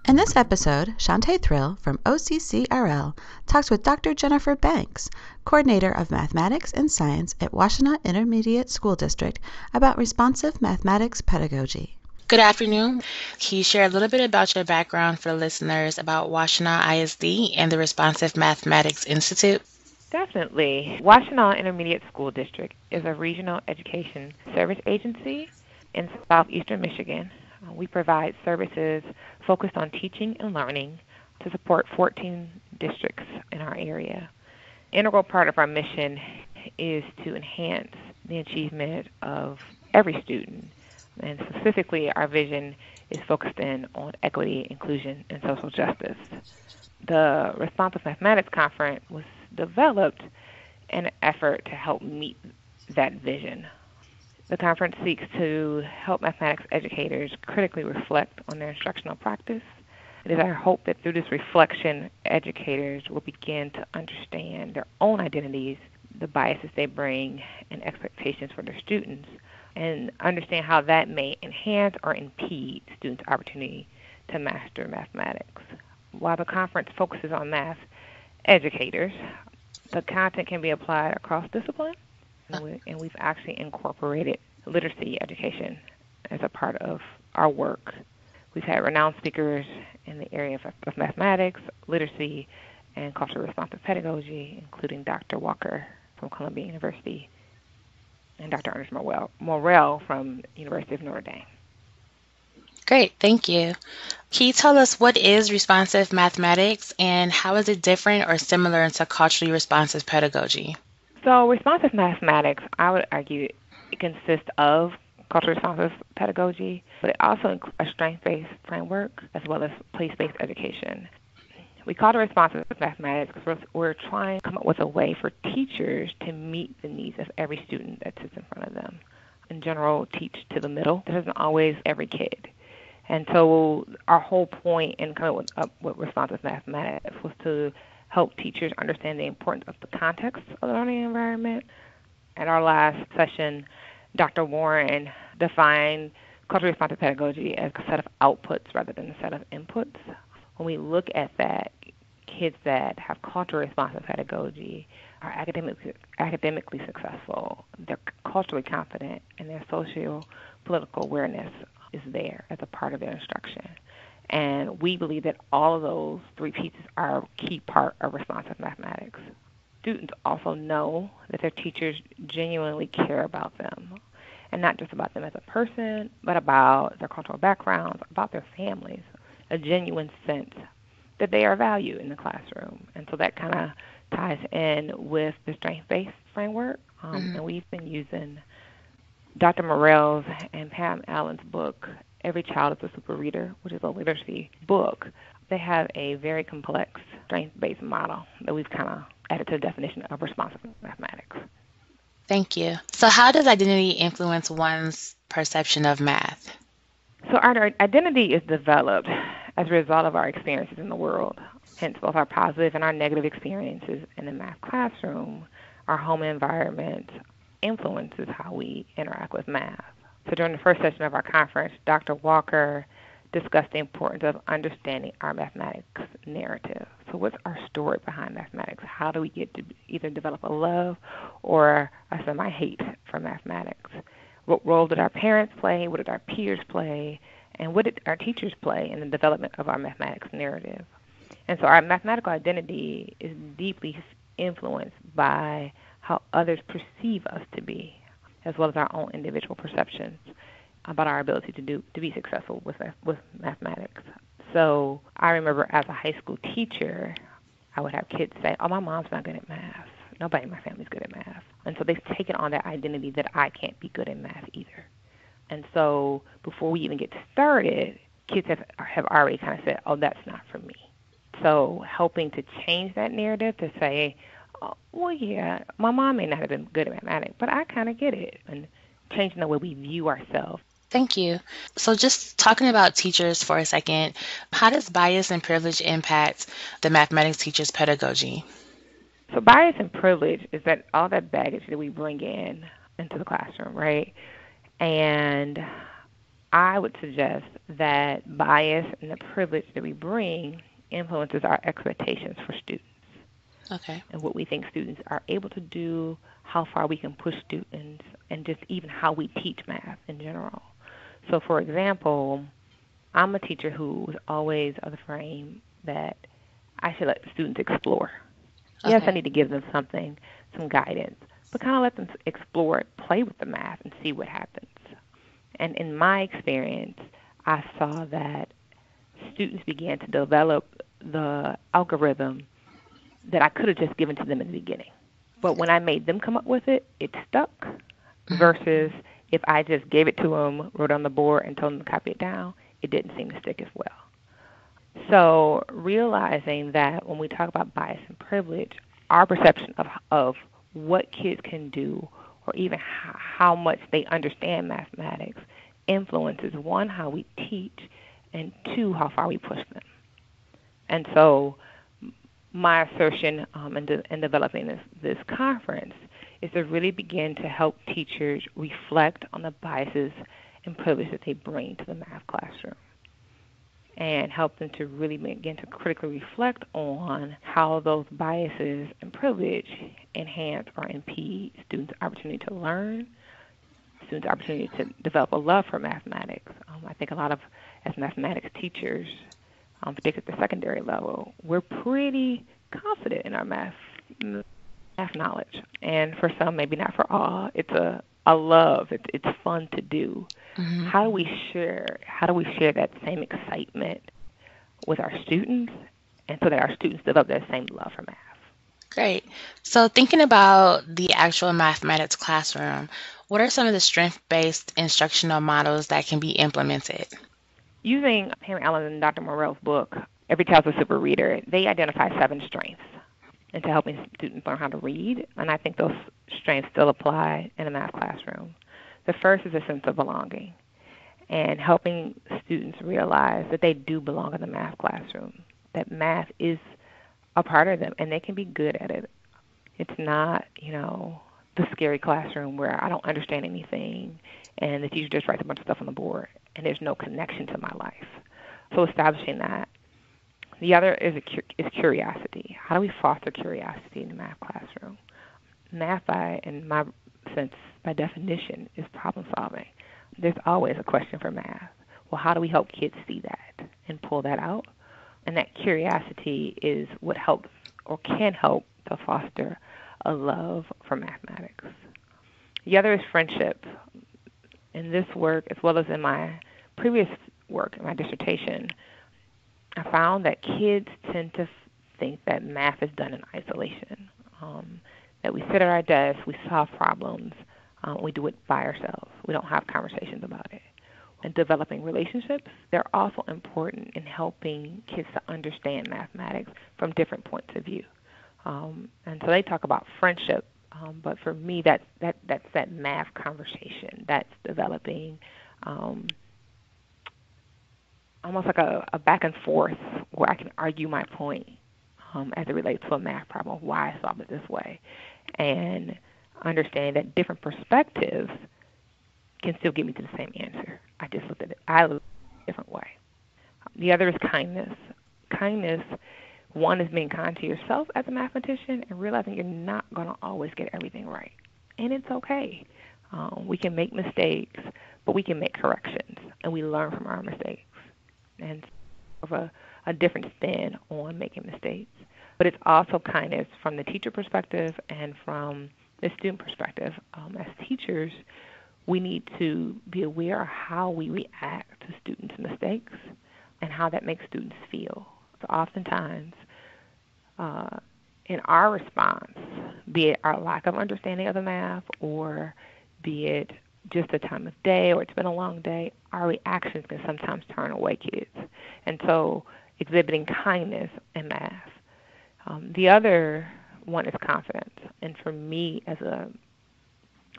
In this episode, Chauntee Thrill from OCCRL talks with Dr. Jennifer Banks, Coordinator of Mathematics and Science at Washtenaw Intermediate School District, about responsive mathematics pedagogy. Good afternoon. Can you share a little bit about your background for the listeners about Washtenaw ISD and the Responsive Mathematics Institute? Definitely. Washtenaw Intermediate School District is a regional education service agency in southeastern Michigan. We provide services focused on teaching and learning to support 14 districts in our area. Integral part of our mission is to enhance the achievement of every student, and specifically our vision is focused in on equity, inclusion, and social justice. The Responsive Mathematics Conference was developed in an effort to help meet that vision. The conference seeks to help mathematics educators critically reflect on their instructional practice. It is our hope that through this reflection, educators will begin to understand their own identities, the biases they bring, and expectations for their students, and understand how that may enhance or impede students' opportunity to master mathematics. While the conference focuses on math educators, the content can be applied across disciplines. And we've actually incorporated literacy education as a part of our work. We've had renowned speakers in the area of mathematics, literacy, and culturally responsive pedagogy, including Dr. Walker from Columbia University and Dr. Ernest Morrell from University of Notre Dame. Great, thank you. Can you tell us what is responsive mathematics and how is it different or similar to culturally responsive pedagogy? So responsive mathematics, I would argue, it consists of culturally responsive pedagogy, but it also includes a strength-based framework as well as place-based education. We call it responsive mathematics because we're trying to come up with a way for teachers to meet the needs of every student that sits in front of them. In general, teach to the middle. This isn't always every kid. And so our whole point in coming up with responsive mathematics was to help teachers understand the importance of the context of the learning environment. At our last session, Dr. Warren defined culturally responsive pedagogy as a set of outputs rather than a set of inputs. When we look at that, kids that have culturally responsive pedagogy are academically successful, they're culturally confident, and their socio-political awareness is there as a part of their instruction. And we believe that all of those three pieces are a key part of responsive mathematics. Students also know that their teachers genuinely care about them, and not just about them as a person, but about their cultural backgrounds, about their families, a genuine sense that they are valued in the classroom. And so that kind of ties in with the strength-based framework. And we've been using Dr. Morrell's and Pam Allen's book, Every Child is a Super Reader, which is a literacy book. They have a very complex strength-based model that we've kind of added to the definition of responsive mathematics. Thank you. So how does identity influence one's perception of math? So our identity is developed as a result of our experiences in the world. Hence, both our positive and our negative experiences in the math classroom, our home environment influences how we interact with math. So during the first session of our conference, Dr. Walker discussed the importance of understanding our mathematics narrative. So what's our story behind mathematics? How do we get to either develop a love or a semi-hate for mathematics? What role did our parents play? What did our peers play? And what did our teachers play in the development of our mathematics narrative? And so our mathematical identity is deeply influenced by how others perceive us to be, as well as our own individual perceptions about our ability to be successful with mathematics. So I remember as a high school teacher, I would have kids say, "Oh, my mom's not good at math. Nobody in my family's good at math." And so they've taken on that identity that I can't be good at math either. And so before we even get started, kids have already kind of said, "Oh, that's not for me." So helping to change that narrative to say, "Oh, well, yeah, my mom may not have been good at mathematics, but I kind of get it," and changing the way we view ourselves. Thank you. So just talking about teachers for a second, how does bias and privilege impact the mathematics teacher's pedagogy? So bias and privilege is that all that baggage that we bring in into the classroom, right? And I would suggest that bias and the privilege that we bring influences our expectations for students Okay. and what we think students are able to do, how far we can push students, and just even how we teach math in general. So, for example, I'm a teacher who was always of the frame that I should let students explore. Yes, I Okay. need to give them something, some guidance, but kind of let them explore it, play with the math, and see what happens. And in my experience, I saw that students began to develop the algorithm that I could have just given to them in the beginning. But when I made them come up with it, it stuck Mhm. versus if I just gave it to them, wrote on the board, and told them to copy it down, it didn't seem to stick as well. So realizing that when we talk about bias and privilege, our perception of what kids can do or even how much they understand mathematics influences, one, how we teach, and two, how far we push them. And so my assertion in developing this conference is to really begin to help teachers reflect on the biases and privilege that they bring to the math classroom and help them to really begin to critically reflect on how those biases and privilege enhance or impede students' opportunity to learn, students' opportunity to develop a love for mathematics. I think a lot of, as mathematics teachers, particularly at the secondary level, we're pretty confident in our math knowledge. And for some, maybe not for all, it's a love. It's fun to do. Mhm. How do we share that same excitement with our students, and so that our students develop that same love for math? Great. So, thinking about the actual mathematics classroom, what are some of the strength-based instructional models that can be implemented? Using Henry Allen and Dr. Morell's book, Every Child's a Super Reader, they identify 7 strengths into helping students learn how to read, and I think those strengths still apply in a math classroom. The first is a sense of belonging, and helping students realize that they do belong in the math classroom, that math is a part of them, and they can be good at it. It's not, the scary classroom where I don't understand anything, and the teacher just writes a bunch of stuff on the board, and there's no connection to my life. So establishing that. The other is curiosity. How do we foster curiosity in the math classroom? Math, in my sense, by definition, is problem solving. There's always a question for math. Well, how do we help kids see that and pull that out? And that curiosity is what helps or can help to foster a love for mathematics. The other is friendship. In this work, as well as in my previous work, in my dissertation, I found that kids tend to think that math is done in isolation, that we sit at our desks, we solve problems, we do it by ourselves. We don't have conversations about it. And developing relationships, they're also important in helping kids to understand mathematics from different points of view. And so they talk about friendship, but for me, that's that math conversation. That's developing almost like a back and forth where I can argue my point as it relates to a math problem, why I solve it this way, and understand that different perspectives can still get me to the same answer. I looked at it a different way. The other is kindness. Kindness, one is being kind to yourself as a mathematician and realizing you're not going to always get everything right. And it's okay. We can make mistakes, but we can make corrections, and we learn from our mistakes. And of a different spin on making mistakes. But it's also kindness from the teacher perspective and from the student perspective. As teachers, we need to be aware of how we react to students' mistakes and how that makes students feel. So oftentimes, in our response, be it our lack of understanding of the math or be it just the time of day or it's been a long day, our reactions can sometimes turn away kids. And so exhibiting kindness in math. The other one is confidence. And for me as a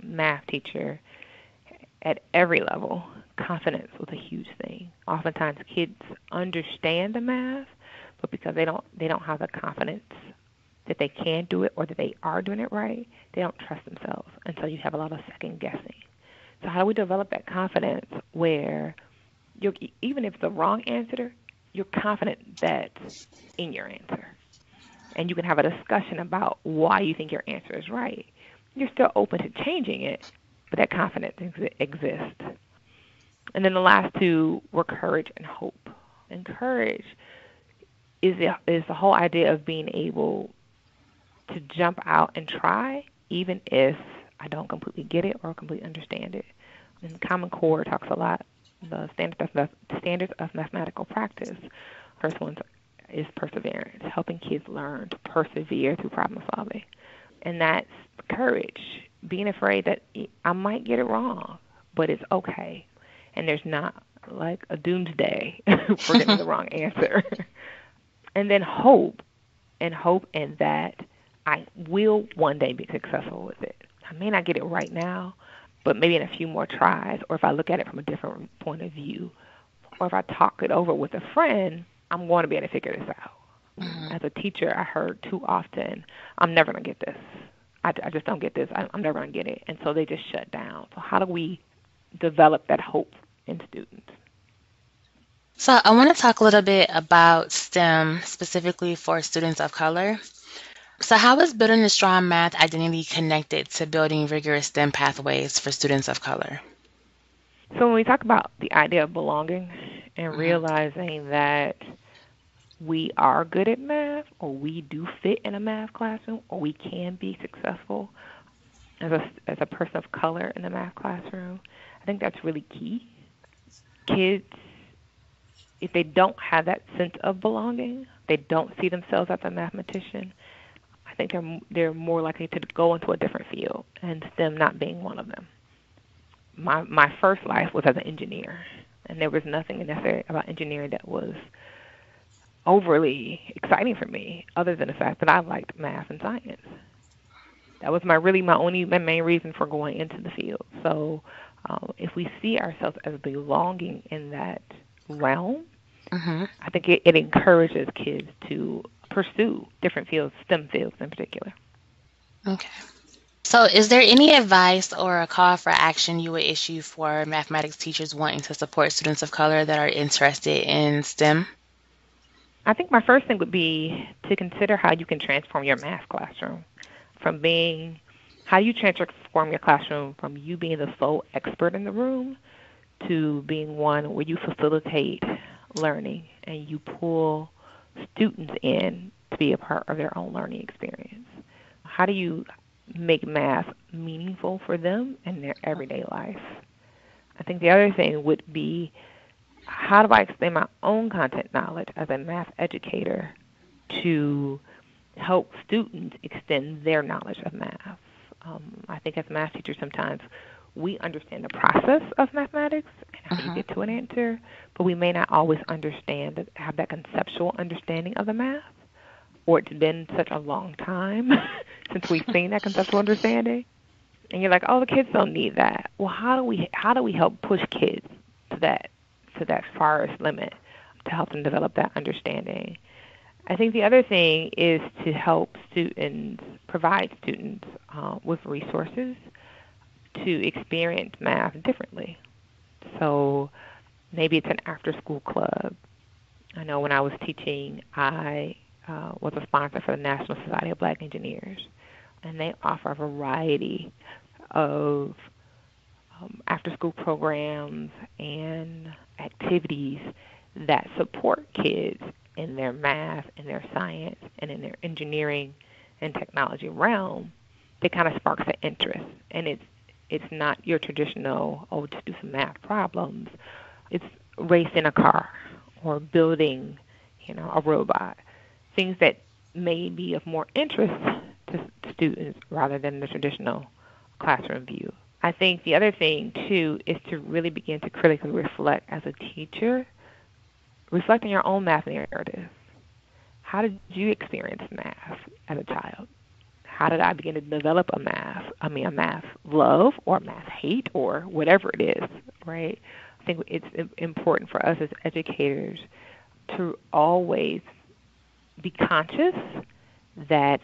math teacher at every level, confidence was a huge thing. Oftentimes kids understand the math, but because they don't have the confidence that they can do it or that they are doing it right, they don't trust themselves. And so you have a lot of second guessing. So how do we develop that confidence where even if it's the wrong answer, you're confident that's in your answer? And you can have a discussion about why you think your answer is right. You're still open to changing it, but that confidence exists. And then the last two were courage and hope. And courage is the whole idea of being able to jump out and try, even if I don't completely get it or completely understand it. And Common Core talks a lot, the standards of mathematical practice. First one is perseverance, helping kids learn to persevere through problem solving. And that's courage, being afraid that I might get it wrong, but it's okay. And there's not like a doomsday for getting the wrong answer. And then hope in that I will one day be successful with it. I may not get it right now, but maybe in a few more tries, or if I look at it from a different point of view, or if I talk it over with a friend, I'm going to be able to figure this out. Mm-hmm. As a teacher, I heard too often, I'm never going to get this. I just don't get this. I'm never going to get it. And so they just shut down. So how do we develop that hope in students? So I want to talk a little bit about STEM, specifically for students of color. So how is building a strong math identity connected to building rigorous STEM pathways for students of color? So when we talk about the idea of belonging and realizing that we are good at math, or we do fit in a math classroom, or we can be successful as a person of color in the math classroom, I think that's really key. Kids, if they don't have that sense of belonging, they don't see themselves as a mathematician, I think they're more likely to go into a different field, and STEM not being one of them. My first life was as an engineer, and there was nothing necessarily about engineering that was overly exciting for me, other than the fact that I liked math and science. That was my main reason for going into the field. So if we see ourselves as belonging in that realm, I think it encourages kids to pursue different fields, STEM fields in particular. Okay. So is there any advice or a call for action you would issue for mathematics teachers wanting to support students of color that are interested in STEM? I think my first thing would be to consider how you can transform your math classroom how you transform your classroom from you being the sole expert in the room to being one where you facilitate learning and you pull students in to be a part of their own learning experience. How do you make math meaningful for them in their everyday life? I think the other thing would be, how do I extend my own content knowledge as a math educator to help students extend their knowledge of math? I think as math teachers sometimes we understand the process of mathematics and how you get to an answer, but we may not always have that conceptual understanding of the math, or it's been such a long time since we've seen that conceptual understanding. And you're like, oh, the kids don't need that. Well, how do we help push kids to that farthest limit to help them develop that understanding? I think the other thing is to help provide students with resources to experience math differently. So maybe it's an after-school club. I know when I was teaching, I was a sponsor for the National Society of Black Engineers, and they offer a variety of after-school programs and activities that support kids in their math, in their science, and in their engineering and technology realm. That kind of sparks the interest, and it's not your traditional, just do some math problems. It's racing a car or building, a robot, things that may be of more interest to students rather than the traditional classroom view. I think the other thing, too, is to really begin to critically reflect as a teacher, reflect on your own math narrative. How did you experience math as a child? How did I begin to develop a math love or math hate or whatever it is, right? I think it's important for us as educators to always be conscious that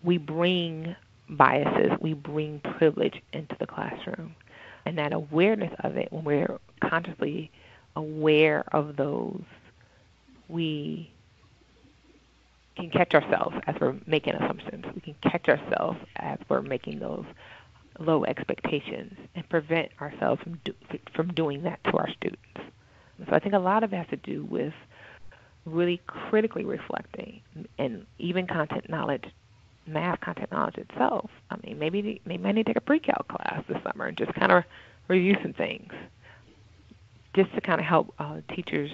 we bring biases, we bring privilege into the classroom. And that awareness of it, when we're consciously aware of those, we can catch ourselves as we're making assumptions. We can catch ourselves as we're making those low expectations and prevent ourselves from doing that to our students. So I think a lot of it has to do with really critically reflecting, and even content knowledge, math content knowledge itself. I mean, maybe I need to take a pre-calc class this summer and just kind of review some things, just to kind of help teachers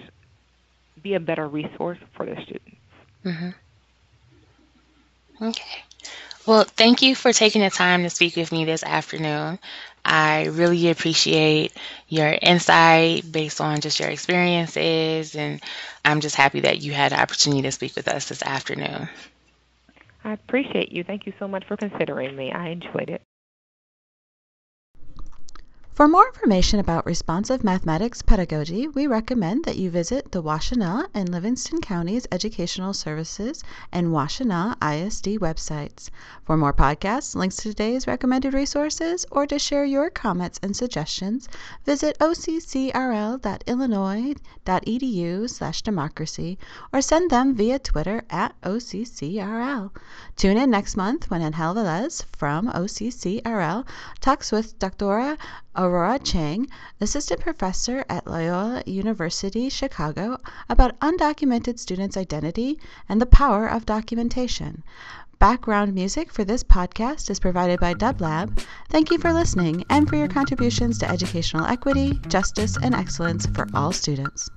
be a better resource for their students. Mm-hmm. Okay. Well, thank you for taking the time to speak with me this afternoon. I really appreciate your insight based on just your experiences, and I'm just happy that you had the opportunity to speak with us this afternoon. I appreciate you. Thank you so much for considering me. I enjoyed it. For more information about responsive mathematics pedagogy, we recommend that you visit the Washtenaw and Livingston Counties Educational Services and Washtenaw ISD websites. For more podcasts, links to today's recommended resources, or to share your comments and suggestions, visit occrl.illinois.edu/democracy or send them via Twitter at OCCRL. Tune in next month when Angel Velez from OCCRL talks with Dr. Aurora Chang, assistant professor at Loyola University Chicago, about undocumented students' identity and the power of documentation. Background music for this podcast is provided by DubLab. Thank you for listening and for your contributions to educational equity, justice, and excellence for all students.